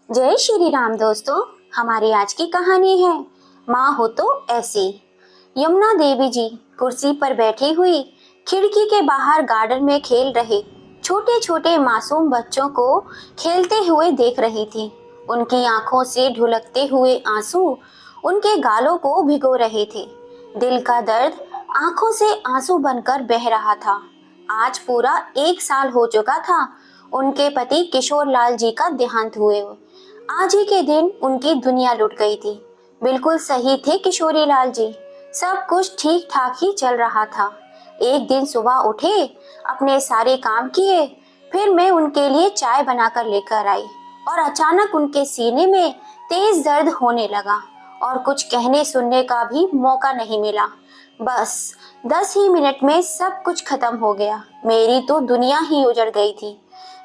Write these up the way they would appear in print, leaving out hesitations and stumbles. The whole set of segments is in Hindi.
जय श्री राम दोस्तों। हमारी आज की कहानी है माँ हो तो ऐसी। यमुना देवी जी कुर्सी पर बैठी हुई खिड़की के बाहर गार्डन में खेल रहे छोटे छोटे मासूम बच्चों को खेलते हुए देख रही थी। उनकी आंखों से ढुलकते हुए आंसू उनके गालों को भिगो रहे थे। दिल का दर्द आंखों से आंसू बनकर बह रहा था। आज पूरा 1 साल हो चुका था उनके पति किशोर लाल जी का देहांत हुए। आज ही के दिन उनकी दुनिया लुट गई थी। बिल्कुल सही थे किशोरी लाल जी। सब कुछ ठीक ठाक ही चल रहा था। एक दिन सुबह उठे, अपने सारे काम किए, फिर मैं उनके लिए चाय बनाकर लेकर आई और अचानक उनके सीने में तेज दर्द होने लगा और कुछ कहने सुनने का भी मौका नहीं मिला। बस 10 ही मिनट में सब कुछ खत्म हो गया। मेरी तो दुनिया ही उजड़ गई थी।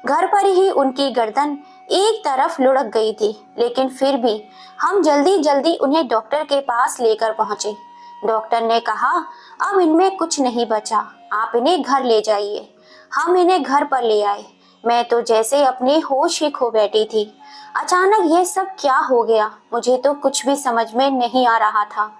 घर पर ही उनकी गर्दन एक तरफ लुढ़क गई थी, लेकिन फिर भी हम जल्दी जल्दी उन्हें डॉक्टर के पास लेकर पहुंचे। डॉक्टर ने कहा अब इनमें कुछ नहीं बचा, आप इन्हें घर ले जाइए। हम इन्हें घर पर ले आए। मैं तो जैसे अपने होश ही खो बैठी थी। अचानक यह सब क्या हो गया, मुझे तो कुछ भी समझ में नहीं आ रहा था।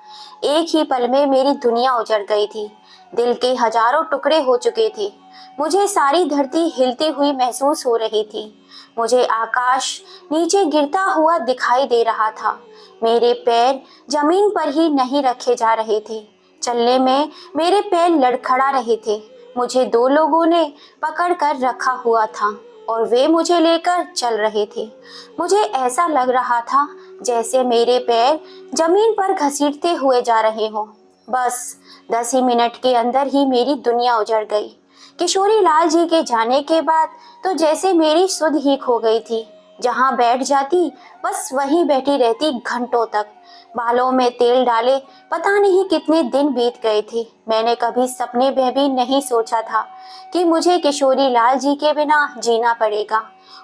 एक ही पल में मेरी दुनिया उजड़ गई थी। दिल के हजारों टुकड़े हो चुके थे। मुझे सारी धरती हिलती हुई महसूस हो रही थी। मुझे आकाश नीचे गिरता हुआ दिखाई दे रहा था। मेरे पैर जमीन पर ही नहीं रखे जा रहे थे। चलने में मेरे पैर लड़खड़ा रहे थे। मुझे 2 लोगों ने पकड़ कर रखा हुआ था और वे मुझे लेकर चल रहे थे। मुझे ऐसा लग रहा था जैसे मेरे पैर जमीन पर घसीटते हुए जा रहे हों। बस 10 ही मिनट के अंदर ही मेरी दुनिया उजड़ गई। किशोरी लाल जी के जाने के बाद तो जैसे मेरी सुध ही खो गई थी। जहां बैठ जाती बस वहीं बैठी रहती घंटों तक। बालों में तेल डाले पता नहीं कितने दिन बीत गए थे। मैंने कभी सपने में भी नहीं सोचा था कि मुझे किशोरी लाल जी के बिना जीना पड़ेगा।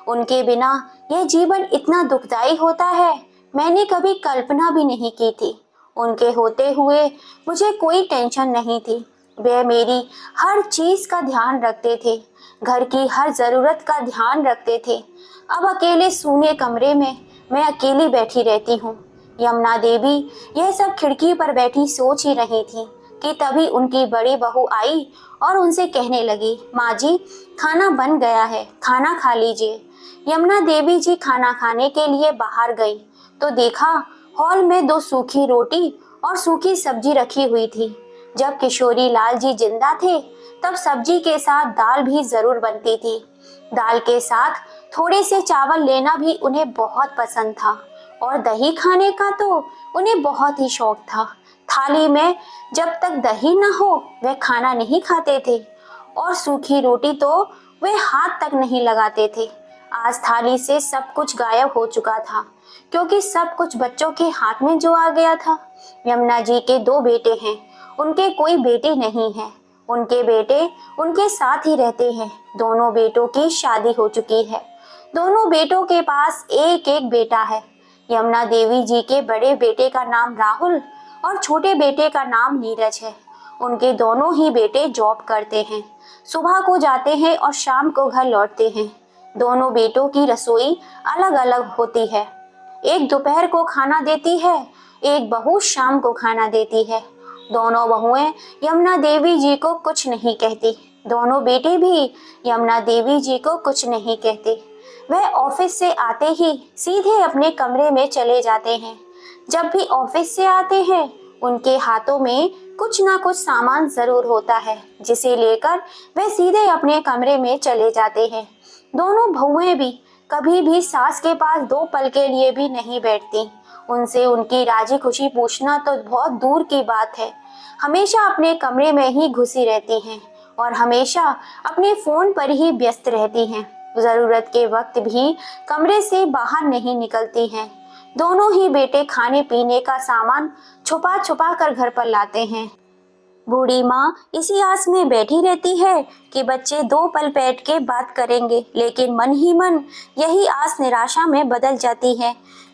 उनके बिना यह जीवन इतना दुखदाई होता है, मैंने कभी कल्पना भी नहीं की थी। उनके होते हुए मुझे कोई टेंशन नहीं थी। वे मेरी हर चीज का ध्यान रखते थे, घर की हर जरूरत का ध्यान रखते थे। अब अकेले सूने कमरे में मैं अकेली बैठी रहती हूँ। यमुना देवी यह सब खिड़की पर बैठी सोच ही रही थी कि तभी उनकी बड़ी बहू आई और उनसे कहने लगी, माँ जी खाना बन गया है, खाना खा लीजिए। यमुना देवी जी खाना खाने के लिए बाहर गई तो देखा हॉल में 2 सूखी रोटी और सूखी सब्जी रखी हुई थी। जब किशोरी लाल जी जिंदा थे तब सब्जी के साथ दाल भी जरूर बनती थी। दाल के साथ थोड़े से चावल लेना भी उन्हें बहुत पसंद था और दही खाने का तो उन्हें बहुत ही शौक था। थाली में जब तक दही न हो वह खाना नहीं खाते थे और सूखी रोटी तो वे हाथ तक नहीं लगाते थे। आज थाली से सब कुछ गायब हो चुका था क्योंकि सब कुछ बच्चों के हाथ में जो आ गया था। यमुना जी के 2 बेटे हैं, उनके कोई बेटी नहीं है। उनके बेटे उनके साथ ही रहते हैं। दोनों बेटों की शादी हो चुकी है। दोनों बेटों के पास एक एक बेटा है। यमुना देवी जी के बड़े बेटे का नाम राहुल और छोटे बेटे का नाम नीरज है। उनके दोनों ही बेटे जॉब करते हैं। सुबह को जाते हैं और शाम को घर लौटते हैं। दोनों बेटों की रसोई अलग अलग होती है। एक दोपहर को खाना देती है, एक बहू शाम को खाना देती है। दोनों बहुएं यमुना देवी जी को कुछ नहीं कहती। दोनों बेटे भी यमुना देवी जी को कुछ नहीं कहते। वह ऑफिस से आते ही सीधे अपने कमरे में चले जाते हैं। जब भी ऑफिस से आते हैं उनके हाथों में कुछ ना कुछ सामान जरूर होता है जिसे लेकर वे सीधे अपने कमरे में चले जाते हैं। दोनों बहुएं भी कभी भी सास के पास 2 पल के लिए भी नहीं बैठती। उनसे उनकी राजी खुशी पूछना तो बहुत दूर की बात है। हमेशा अपने कमरे में ही घुसी रहती हैं और हमेशा अपने फोन पर ही व्यस्त रहती हैं। जरूरत के वक्त भी कमरे से बाहर नहीं निकलती हैं। दोनों ही बेटे खाने पीने का सामान छुपा छुपा कर घर पर लाते हैं। बूढ़ी माँ इसी आस में बैठी रहती है कि बच्चे 2 पल बैठ के बात करेंगे, लेकिन मन ही मन यही आस निराशा में बदल जाती है।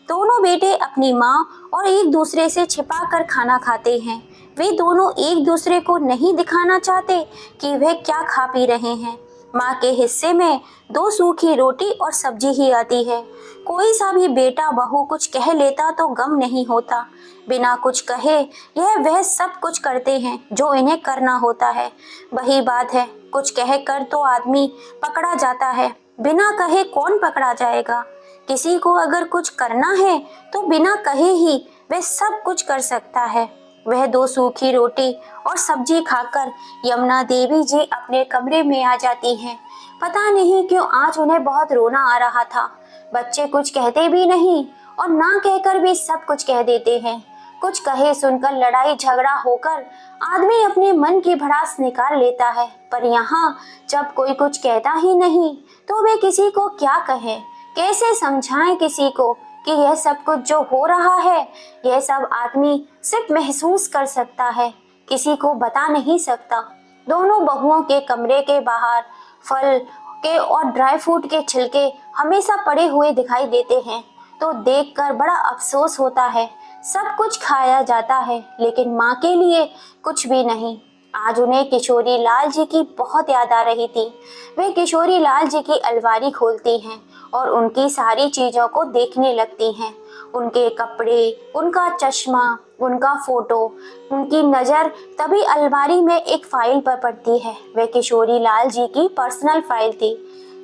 दोनों बेटे अपनी माँ और एक दूसरे से छिपा कर खाना खाते हैं। वे दोनों एक दूसरे को नहीं दिखाना चाहते कि वे क्या खा पी रहे हैं। माँ के हिस्से में 2 सूखी रोटी और सब्जी ही आती है। कोई सा भी बेटा बहू कुछ कह लेता तो गम नहीं होता। बिना कुछ कहे यह वह सब कुछ करते हैं जो इन्हें करना होता है। वही बात है, कुछ कह कर तो आदमी पकड़ा जाता है, बिना कहे कौन पकड़ा जाएगा। किसी को अगर कुछ करना है तो बिना कहे ही वह सब कुछ कर सकता है। वह 2 सूखी रोटी और सब्जी खाकर यमुना देवी जी अपने कमरे में आ जाती हैं। पता नहीं क्यों आज उन्हें बहुत रोना आ रहा था। बच्चे कुछ कहते भी नहीं और ना कहकर भी सब कुछ कह देते हैं। कुछ कहे सुनकर लड़ाई झगड़ा होकर आदमी अपने मन की भड़ास निकाल लेता है, पर यहाँ जब कोई कुछ कहता ही नहीं तो वे किसी को क्या कहें, कैसे समझाएं किसी को कि यह सब कुछ जो हो रहा है यह सब आदमी सिर्फ महसूस कर सकता है, किसी को बता नहीं सकता। दोनों बहुओं के कमरे के बाहर फल के और ड्राई फ्रूट के छिलके हमेशा पड़े हुए दिखाई देते हैं, तो देखकर बड़ा अफसोस होता है। सब कुछ खाया जाता है लेकिन माँ के लिए कुछ भी नहीं। आज उन्हें किशोरी लाल जी की बहुत याद आ रही थी। वे किशोरी लाल जी की अलमारी खोलती हैं और उनकी सारी चीज़ों को देखने लगती हैं। उनके कपड़े, उनका चश्मा, उनका फोटो। उनकी नज़र तभी अलमारी में एक फाइल पर पड़ती है। वह किशोरी लाल जी की पर्सनल फाइल थी।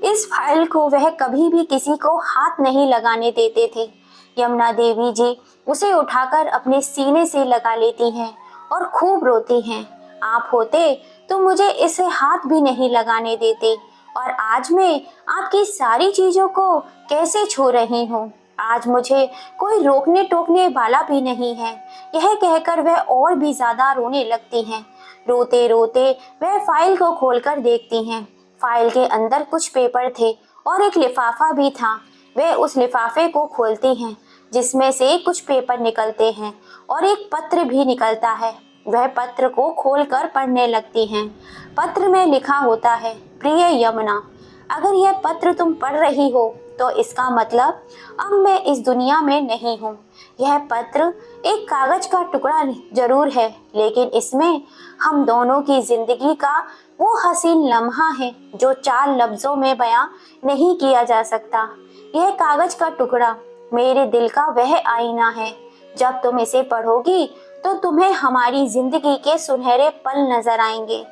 इस फाइल को वह कभी भी किसी को हाथ नहीं लगाने देते थे। यमुना देवी जी उसे उठाकर अपने सीने से लगा लेती हैं और खूब रोती हैं। आप होते तो मुझे इसे हाथ भी नहीं लगाने देते, और आज मैं आपकी सारी चीज़ों को कैसे छू रही हूँ। आज मुझे कोई रोकने टोकने वाला भी नहीं है। यह कहकर वह और भी ज़्यादा रोने लगती हैं। रोते रोते वह फाइल को खोलकर देखती हैं। फाइल के अंदर कुछ पेपर थे और एक लिफाफा भी था। वह उस लिफाफे को खोलती हैं जिसमें से कुछ पेपर निकलते हैं और एक पत्र भी निकलता है। वह पत्र को खोलकर पढ़ने लगती हैं। पत्र में लिखा होता है, प्रिय यमुना, अगर यह पत्र तुम पढ़ रही हो तो इसका मतलब अब मैं इस दुनिया में नहीं हूँ। यह पत्र एक कागज का टुकड़ा जरूर है, लेकिन इसमें हम दोनों की जिंदगी का वो हसीन लम्हा है जो 4 लफ्जों में बयां नहीं किया जा सकता। यह कागज का टुकड़ा मेरे दिल का वह आईना है। जब तुम इसे पढ़ोगी तो तुम्हें हमारी जिंदगी के सुनहरे पल नजर आएंगे।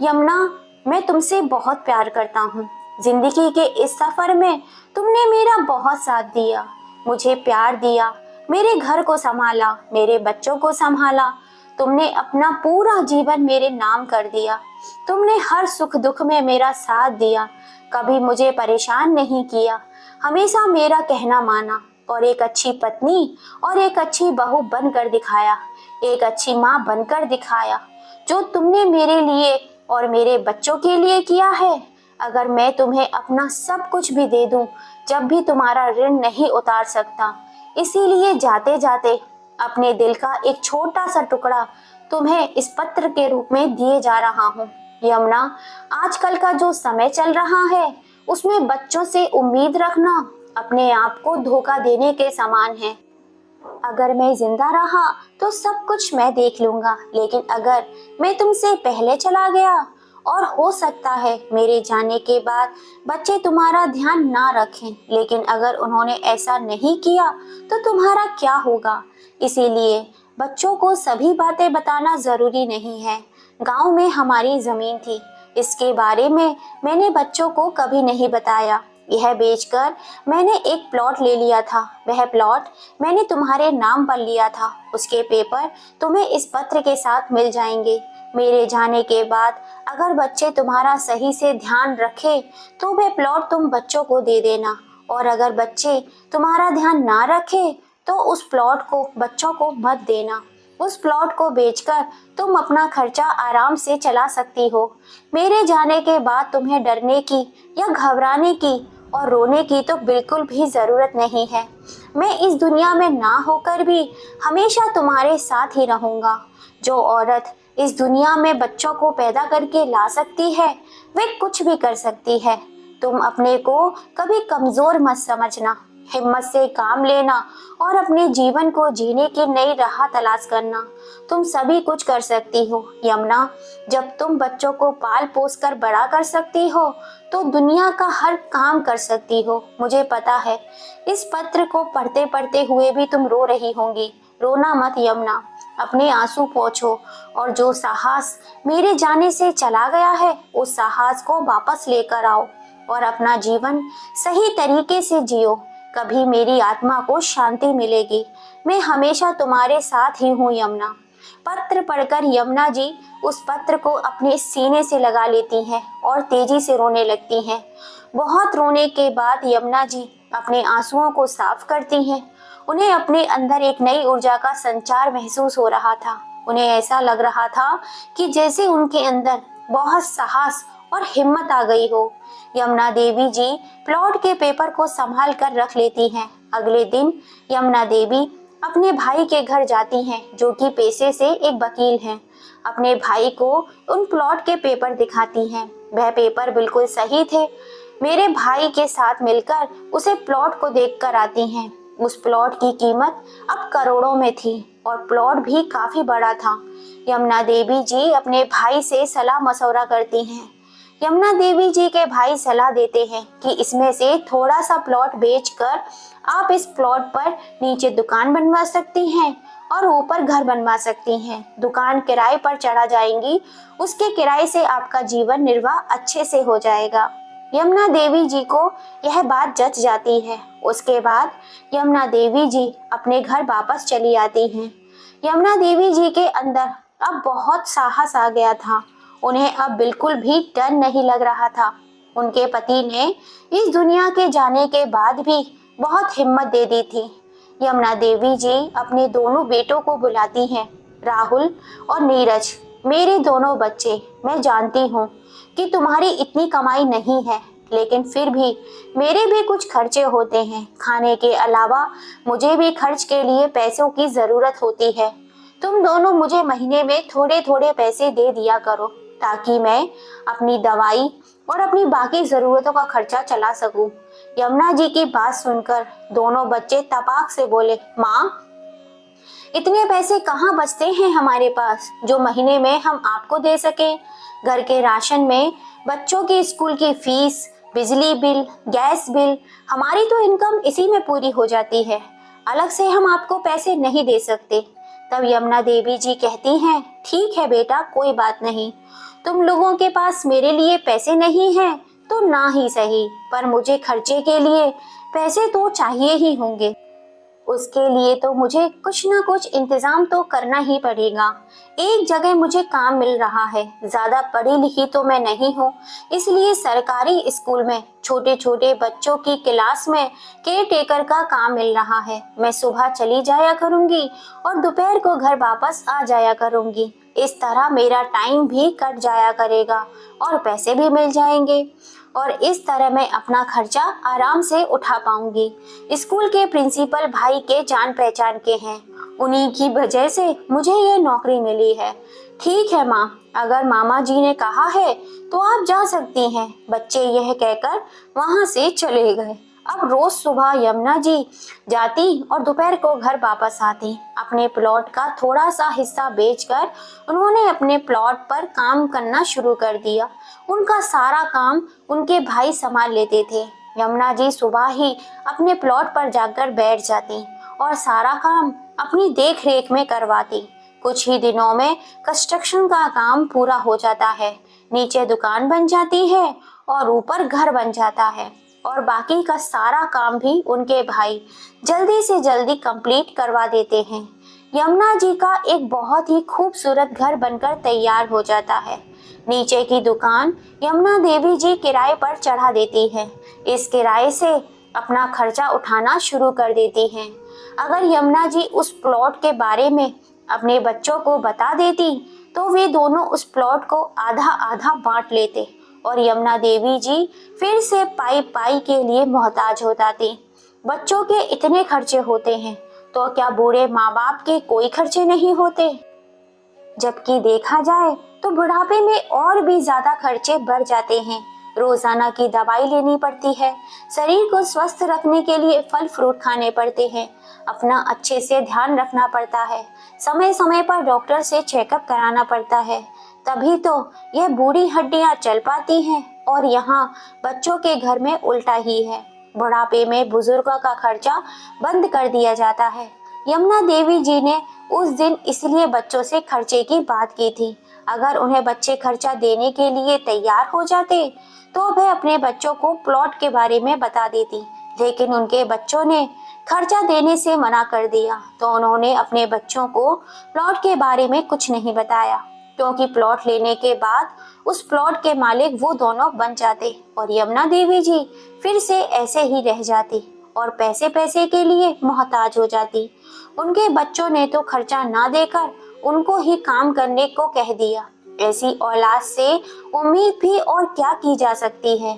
यमुना, मैं तुमसे बहुत प्यार करता हूँ। जिंदगी के इस सफर में तुमने मेरा बहुत साथ दिया, मुझे प्यार दिया, मेरे घर को संभाला, मेरे बच्चों को संभाला। तुमने अपना पूरा जीवन मेरे नाम कर दिया। तुमने हर सुख दुख में मेरा साथ दिया, कभी मुझे परेशान नहीं किया, हमेशा मेरा कहना माना और एक अच्छी पत्नी और एक अच्छी बहू बनकर दिखाया, एक अच्छी माँ बनकर दिखाया। जो तुमने मेरे लिए और मेरे बच्चों के लिए किया है, अगर मैं तुम्हें अपना सब कुछ भी दे दूं, जब भी तुम्हारा ऋण नहीं उतार सकता। इसीलिए जाते जाते अपने दिल का एक छोटा सा टुकड़ा तुम्हें इस पत्र के रूप में दिए जा रहा हूँ। यमुना, आजकल का जो समय चल रहा है उसमें बच्चों से उम्मीद रखना अपने आप को धोखा देने के समान है। अगर मैं जिंदा रहा तो सब कुछ मैं देख लूंगा, लेकिन अगर मैं तुमसे पहले चला गया और हो सकता है मेरे जाने के बाद बच्चे तुम्हारा ध्यान ना रखें, लेकिन अगर उन्होंने ऐसा नहीं किया तो तुम्हारा क्या होगा। इसीलिए बच्चों को सभी बातें बताना जरूरी नहीं है। गांव में हमारी जमीन थी, इसके बारे में मैंने बच्चों को कभी नहीं बताया। यह बेचकर मैंने एक प्लॉट ले लिया था। वह प्लॉट मैंने तुम्हारे नाम पर लिया था। उसके पेपर तुम्हें इस पत्र के साथ मिल जाएंगे। मेरे जाने के बाद अगर बच्चे तुम्हारा सही से ध्यान रखें तो वह प्लॉट तुम बच्चों को दे देना, और अगर बच्चे तुम्हारा ध्यान ना रखें तो उस प्लॉट को बच्चों को मत देना। उस प्लॉट को बेचकर तुम अपना खर्चा आराम से चला सकती हो। मेरे जाने के बाद तुम्हें डरने की या घबराने की और रोने की तो बिल्कुल भी ज़रूरत नहीं है। मैं इस दुनिया में ना होकर भी हमेशा तुम्हारे साथ ही रहूँगा। जो औरत इस दुनिया में बच्चों को पैदा करके ला सकती है वे कुछ भी कर सकती है। तुम अपने को कभी कमज़ोर मत समझना। हिम्मत से काम लेना और अपने जीवन को जीने की नई राह तलाश करना। तुम सभी कुछ कर सकती हो यमुना। जब तुम बच्चों को पाल पोस कर बड़ा कर सकती हो तो दुनिया का हर काम कर सकती हो। मुझे पता है इस पत्र को पढ़ते पढ़ते हुए भी तुम रो रही होंगी। रोना मत यमुना, अपने आंसू पोंछो और जो साहस मेरे जाने से चला गया है उस साहस को वापस लेकर आओ और अपना जीवन सही तरीके से जियो। कभी मेरी आत्मा को शांति मिलेगी। मैं हमेशा तुम्हारे साथ ही हूँ यमुना। पत्र पढ़कर यमुना जी उस पत्र को अपने सीने से लगा लेती हैं और तेजी से रोने लगती हैं। बहुत रोने के बाद यमुना जी अपने आंसुओं को साफ करती हैं। उन्हें अपने अंदर एक नई ऊर्जा का संचार महसूस हो रहा था। उन्हें ऐसा लग रहा था कि जैसे उनके अंदर बहुत साहस और हिम्मत आ गई हो। यमुना देवी जी प्लॉट के पेपर को संभाल कर रख लेती हैं। अगले दिन यमुना देवी अपने भाई के घर जाती हैं जो कि पेशे से एक वकील हैं। अपने भाई को उन प्लॉट के पेपर दिखाती हैं। वह पेपर बिल्कुल सही थे। मेरे भाई के साथ मिलकर उसे प्लॉट को देख कर आती हैं। उस प्लॉट की कीमत अब करोड़ों में थी और प्लॉट भी काफी बड़ा था। यमुना देवी जी अपने भाई से सलाह मशवरा करती हैं। यमुना देवी जी के भाई सलाह देते हैं कि इसमें से थोड़ा सा प्लॉट बेचकर आप इस प्लॉट पर नीचे दुकान बनवा सकती हैं और ऊपर घर बनवा सकती हैं। दुकान किराए पर चढ़ा जाएंगी, उसके किराए से आपका जीवन निर्वाह अच्छे से हो जाएगा। यमुना देवी जी को यह बात जच जाती है। उसके बाद यमुना देवी जी अपने घर वापस चली आती हैं। यमुना देवी जी के अंदर अब बहुत साहस आ गया था। उन्हें अब बिल्कुल भी डर नहीं लग रहा था। उनके पति ने इस दुनिया के जाने के बाद भी बहुत हिम्मत दे दी थी। यमुना देवी जी अपने दोनों बेटों को बुलाती हैं। राहुल और नीरज, मेरे दोनों बच्चे, मैं जानती हूँ कि तुम्हारी इतनी कमाई नहीं है, लेकिन फिर भी मेरे भी कुछ खर्चे होते हैं। खाने के अलावा मुझे भी खर्च के लिए पैसों की जरूरत होती है। तुम दोनों मुझे महीने में थोड़े थोड़े पैसे दे दिया करो ताकि मैं अपनी दवाई और अपनी बाकी जरूरतों का खर्चा चला सकूं। यमुना जी की बात सुनकर दोनों बच्चे तपाक से बोले, माँ, इतने पैसे कहाँ बचते हैं हमारे पास जो महीने में हम आपको दे सके। घर के राशन में बच्चों की स्कूल की फीस, बिजली बिल, गैस बिल, हमारी तो इनकम इसी में पूरी हो जाती है। अलग से हम आपको पैसे नहीं दे सकते। तब यमुना देवी जी कहती हैं, ठीक है बेटा, कोई बात नहीं। तुम लोगों के पास मेरे लिए पैसे नहीं हैं तो ना ही सही, पर मुझे खर्चे के लिए पैसे तो चाहिए ही होंगे। उसके लिए तो मुझे कुछ ना कुछ इंतजाम तो करना ही पड़ेगा। एक जगह मुझे काम मिल रहा है। ज्यादा पढ़ी लिखी तो मैं नहीं हूँ, इसलिए सरकारी स्कूल में छोटे छोटे बच्चों की क्लास में केयर टेकर का काम मिल रहा है। मैं सुबह चली जाया करूँगी और दोपहर को घर वापस आ जाया करूँगी। इस तरह मेरा टाइम भी कट जाया करेगा और पैसे भी मिल जाएंगे और इस तरह मैं अपना खर्चा आराम से उठा पाऊंगी। स्कूल के प्रिंसिपल भाई के जान पहचान के हैं, उन्हीं की वजह से मुझे ये नौकरी मिली है। ठीक है माँ, अगर मामा जी ने कहा है तो आप जा सकती हैं। बच्चे यह कहकर वहां से चले गए। अब रोज सुबह यमुना जी जाती और दोपहर को घर वापस आती। अपने प्लॉट का थोड़ा सा हिस्सा बेचकर उन्होंने अपने प्लॉट पर काम करना शुरू कर दिया। उनका सारा काम उनके भाई संभाल लेते थे। यमुना जी सुबह ही अपने प्लॉट पर जाकर बैठ जाती और सारा काम अपनी देख रेख में करवाती। कुछ ही दिनों में कंस्ट्रक्शन का काम पूरा हो जाता है। नीचे दुकान बन जाती है और ऊपर घर बन जाता है और बाकी का सारा काम भी उनके भाई जल्दी से जल्दी कंप्लीट करवा देते हैं। यमुना जी का एक बहुत ही खूबसूरत घर बनकर तैयार हो जाता है। नीचे की दुकान यमुना देवी जी किराए पर चढ़ा देती है। इस किराए से अपना खर्चा उठाना शुरू कर देती हैं। अगर यमुना जी उस प्लॉट के बारे में अपने बच्चों को बता देती तो वे दोनों उस प्लॉट को आधा आधा बांट लेते और यमुना देवी जी फिर से पाई पाई के लिए मोहताज हो जाती। बच्चों के इतने खर्चे होते हैं तो क्या बूढ़े माँ बाप के कोई खर्चे नहीं होते? जबकि देखा जाए तो बुढ़ापे में और भी ज्यादा खर्चे बढ़ जाते हैं। रोजाना की दवाई लेनी पड़ती है, शरीर को स्वस्थ रखने के लिए फल फ्रूट खाने पड़ते हैं, अपना अच्छे से ध्यान रखना पड़ता है, समय समय पर डॉक्टर से चेकअप कराना पड़ता है, तभी तो यह बूढ़ी हड्डियां चल पाती हैं। और यहाँ बच्चों के घर में उल्टा ही है, बुढ़ापे में बुजुर्गों का खर्चा बंद कर दिया जाता है। यमुना देवी जी ने उस दिन इसलिए बच्चों से खर्चे की बात की थी। अगर उन्हें बच्चे खर्चा देने के लिए तैयार हो जाते तो वह अपने बच्चों को प्लॉट के बारे में बता देती, लेकिन उनके बच्चों ने खर्चा देने से मना कर दिया, तो उन्होंने अपने बच्चों को प्लॉट के बारे में कुछ नहीं बताया, क्योंकि प्लॉट लेने के बाद उस प्लॉट के मालिक वो दोनों बन जाते और यमुना देवी जी फिर से ऐसे ही रह जाती और पैसे पैसे के लिए मोहताज हो जाती। उनके बच्चों ने तो खर्चा ना देकर उनको ही काम करने को कह दिया। ऐसी औलाद से उम्मीद भी और क्या की जा सकती है।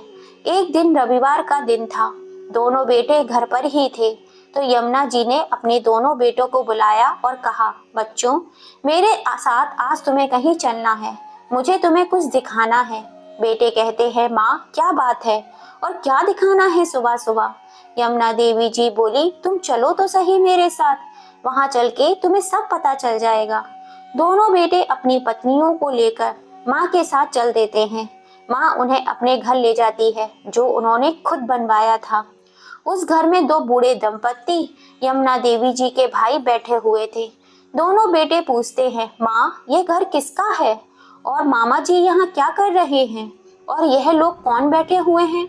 एक दिन रविवार का दिन था, दोनों बेटे घर पर ही थे, तो यमुना जी ने अपने दोनों बेटों को बुलाया और कहा, बच्चों, मेरे साथ आज तुम्हें कहीं चलना है, मुझे तुम्हें कुछ दिखाना है। बेटे कहते हैं, माँ क्या बात है और क्या दिखाना है सुबह सुबह। यमुना देवी जी बोली, तुम चलो तो सही मेरे साथ, वहां चल के तुम्हें सब पता चल जाएगा। दोनों बेटे अपनी पत्नियों को लेकर माँ के साथ चल देते हैं। माँ उन्हें अपने घर ले जाती है, जो उन्होंने खुद बनवाया था। उस घर में दो बूढ़े दंपत्ति यमुना देवी जी के भाई बैठे हुए थे। दोनों बेटे पूछते हैं, माँ ये घर किसका है और मामा जी यहाँ क्या कर रहे हैं और यह लोग कौन बैठे हुए हैं।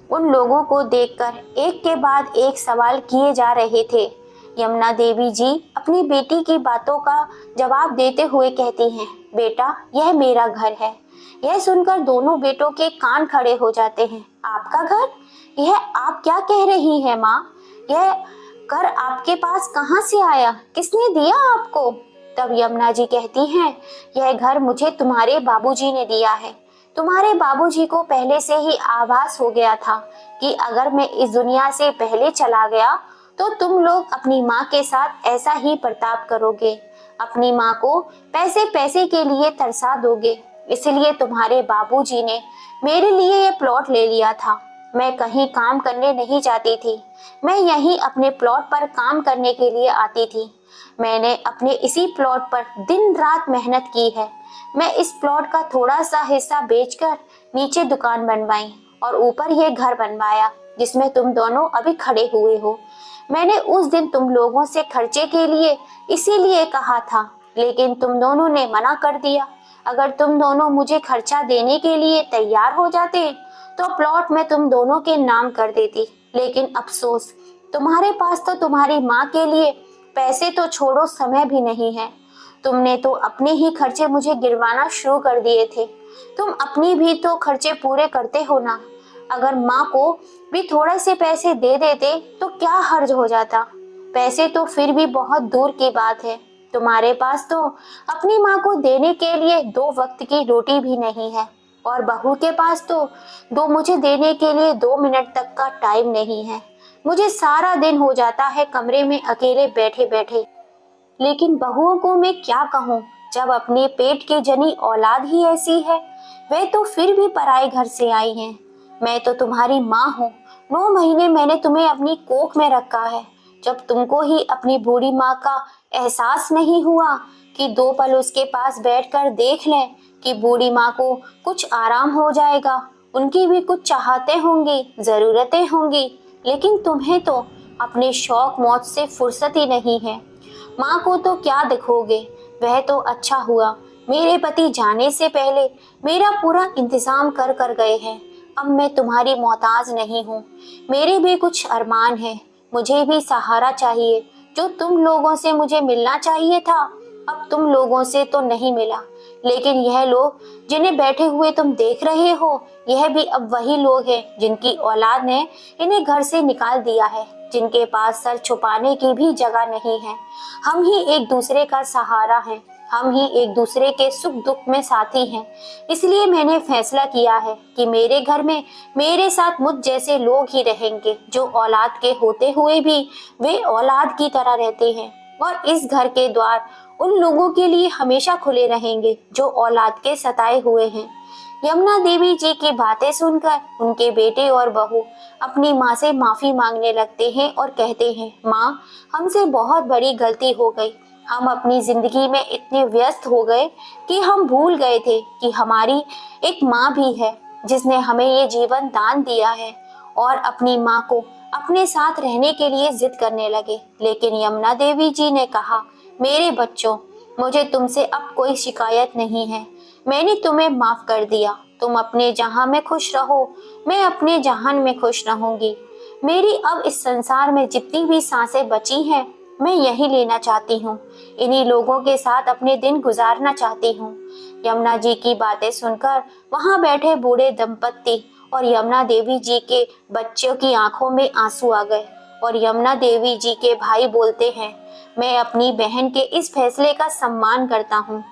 उन लोगों को देखकर एक के बाद एक सवाल किए जा रहे थे। यमुना देवी जी अपनी बेटी की बातों का जवाब देते हुए कहती हैं, बेटा यह मेरा घर है। यह सुनकर दोनों बेटों के कान खड़े हो जाते हैं। आपका घर? यह आप क्या कह रही हैं माँ? यह घर आपके पास कहाँ से आया? किसने दिया आपको? तब यमुना जी कहती हैं, यह घर मुझे तुम्हारे बाबूजी ने दिया है। तुम्हारे बाबूजी को पहले से ही आभास हो गया था कि अगर मैं इस दुनिया से पहले चला गया तो तुम लोग अपनी माँ के साथ ऐसा ही बर्ताव करोगे, अपनी माँ को पैसे पैसे के लिए तरसा दोगे। इसलिए तुम्हारे बाबूजी ने मेरे लिए ये प्लॉट ले लिया था। मैं कहीं काम करने नहीं जाती थी, मैं यहीं अपने प्लॉट पर काम करने के लिए आती थी। मैंने अपने इसी प्लॉट पर दिन रात मेहनत की है। मैं इस प्लॉट का थोड़ा सा हिस्सा बेचकर नीचे दुकान बनवाई और ऊपर ये घर बनवाया जिसमें तुम दोनों अभी खड़े हुए हो। मैंने उस दिन तुम लोगों से खर्चे के लिए इसीलिए कहा था, लेकिन तुम दोनों ने मना कर दिया। अगर तुम दोनों मुझे खर्चा देने के लिए तैयार हो जाते तो प्लॉट मैं तुम दोनों के नाम कर देती, लेकिन अफसोस तुम्हारे पास तो तुम्हारी माँ के लिए पैसे तो छोड़ो समय भी नहीं है। तुमने तो अपने ही खर्चे मुझे गिरवाना शुरू कर दिए थे। तुम अपनी भी तो खर्चे पूरे करते हो ना। अगर माँ को भी थोड़े से पैसे दे देते तो क्या हर्ज हो जाता। पैसे तो फिर भी बहुत दूर की बात है। तुम्हारे पास तो अपनी माँ को देने के लिए 2 वक्त की रोटी भी नहीं है और बहू के पास तो मुझे देने के लिए 2 मिनट तक का टाइम नहीं है। मुझे सारा दिन हो जाता है कमरे में अकेले बैठे बैठे। लेकिन बहुओं को मैं क्या कहूँ, जब अपने पेट की जनी औलाद ही ऐसी है। वे तो फिर भी पराए घर से आई हैं। मैं तो तुम्हारी माँ हूँ। 9 महीने मैंने तुम्हें अपनी कोख में रखा है। जब तुमको ही अपनी बूढ़ी माँ का एहसास नहीं हुआ कि 2 पल उसके पास बैठकर देख लें कि बूढ़ी माँ को कुछ आराम हो जाएगा। उनकी भी कुछ चाहते होंगी, जरूरतें होंगी, लेकिन तुम्हें तो अपने शौक मौज से फुर्सत ही नहीं है। माँ को तो क्या दिखोगे। वह तो अच्छा हुआ मेरे पति जाने से पहले मेरा पूरा इंतजाम कर गए हैं। अब मैं तुम्हारी मोहताज नहीं हूँ। मेरे भी कुछ अरमान हैं, मुझे भी सहारा चाहिए। जो तुम लोगों से मुझे मिलना चाहिए था, अब तुम लोगों से तो नहीं मिला। लेकिन यह लोग जिन्हें बैठे हुए तुम देख रहे हो, यह भी अब वही लोग हैं जिनकी औलाद ने इन्हें घर से निकाल दिया है, जिनके पास सर छुपाने की भी जगह नहीं है। हम ही एक दूसरे का सहारा हैं, हम ही एक दूसरे के सुख दुख में साथी हैं। इसलिए मैंने फैसला किया है कि मेरे घर में मेरे साथ मुझ जैसे लोग ही रहेंगे, जो औलाद के होते हुए भी वे औलाद की तरह रहते हैं। और इस घर के द्वार उन लोगों के लिए हमेशा खुले रहेंगे जो औलाद के सताए हुए हैं। यमुना देवी जी की बातें सुनकर उनके बेटे और बहू अपनी माँ से माफी मांगने लगते हैं और कहते हैं, माँ, हमसे बहुत बड़ी गलती हो गई। हम अपनी जिंदगी में इतने व्यस्त हो गए कि हम भूल गए थे कि हमारी एक माँ भी है जिसने हमें ये जीवन दान दिया है। और अपनी माँ को अपने साथ रहने के लिए जिद करने लगे। लेकिन यमुना देवी जी ने कहा, मेरे बच्चों, मुझे तुमसे अब कोई शिकायत नहीं है। मैंने तुम्हें माफ कर दिया। तुम अपने जहां में खुश रहो, मैं अपने जहान में खुश रहूंगी। मेरी अब इस संसार में जितनी भी सांसें बची हैं, मैं यही लेना चाहती हूँ। इन्हीं लोगों के साथ अपने दिन गुजारना चाहती हूँ। यमुना जी की बातें सुनकर वहां बैठे बूढ़े दंपत्ति और यमुना देवी जी के बच्चों की आंखों में आंसू आ गए। और यमुना देवी जी के भाई बोलते हैं, मैं अपनी बहन के इस फैसले का सम्मान करता हूँ।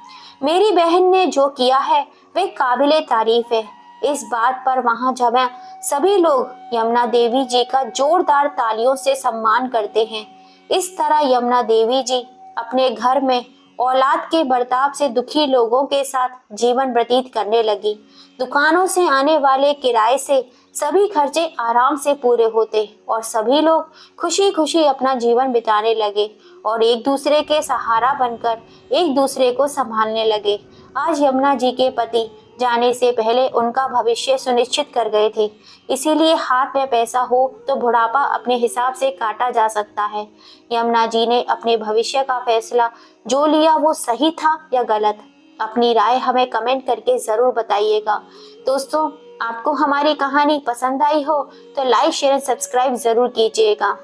मेरी बहन ने जो किया है वह काबिले तारीफ है। इस बात पर वहां जमा सभी लोग यमुना देवी जी का जोरदार तालियों से सम्मान करते हैं। इस तरह यमुना देवी जी अपने घर में औलाद के बर्ताव से दुखी लोगों के साथ जीवन व्यतीत करने लगी। दुकानों से आने वाले किराए से सभी खर्चे आराम से पूरे होते और सभी लोग खुशी खुशी अपना जीवन बिताने लगे और एक दूसरे के सहारा बनकर एक दूसरे को संभालने लगे। आज यमुना जी के पति जाने से पहले उनका भविष्य सुनिश्चित कर गए थे। इसीलिए हाथ में पैसा हो तो बुढ़ापा अपने हिसाब से काटा जा सकता है। यमुना जी ने अपने भविष्य का फैसला जो लिया वो सही था या गलत, अपनी राय हमें कमेंट करके जरूर बताइएगा। दोस्तों, आपको हमारी कहानी पसंद आई हो तो लाइक, शेयर, सब्सक्राइब जरूर कीजिएगा।